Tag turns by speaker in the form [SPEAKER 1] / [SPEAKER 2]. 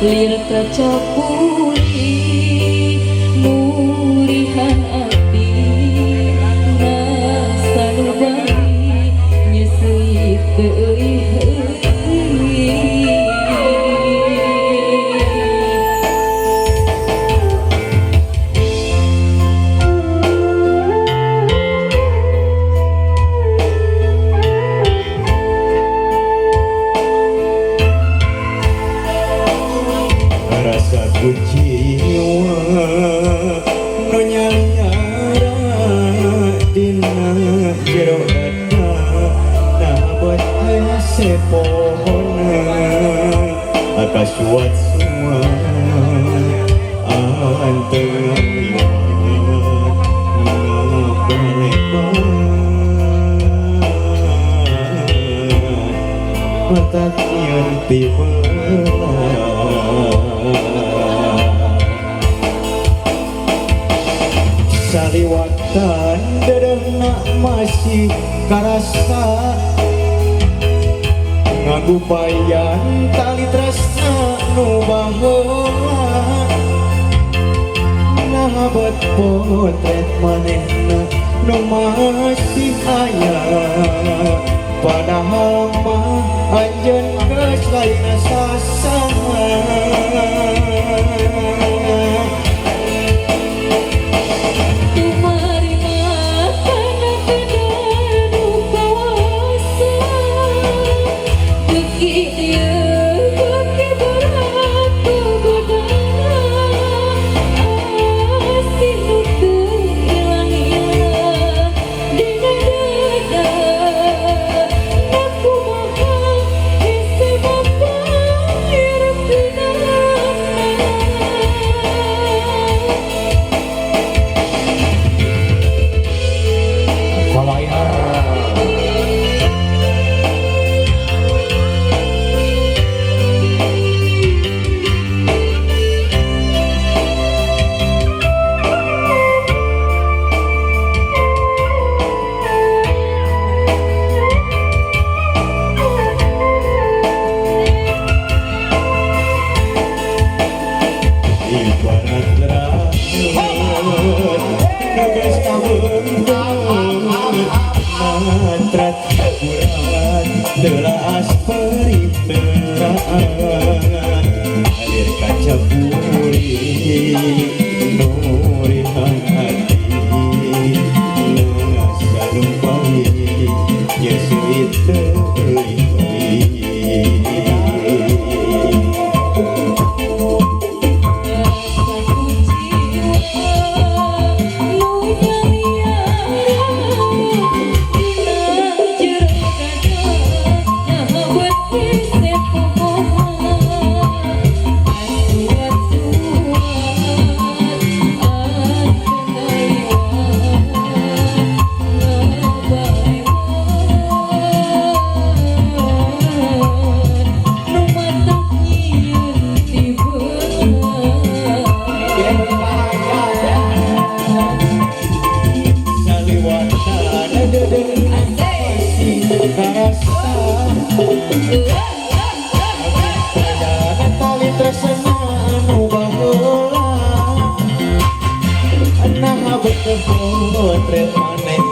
[SPEAKER 1] lir kaca puri murihan ati ngasanu bari nyeseuit teuing
[SPEAKER 2] rasa kuciwa nu nyaliara dina jero dada nabot hese pohona akaswat semua anteng matak yang tiba saliwatan dedena masih karasa ngagupayan tali tresna nu baheula nahabat potret manehna nu masih aya padahal mah anjeun geus lain sasana mantrat kurangan telas periteraan alir kaca puri nurihan hati nasa lumpai yesuit teuing tali tresna anu baheula nah betul potret maneh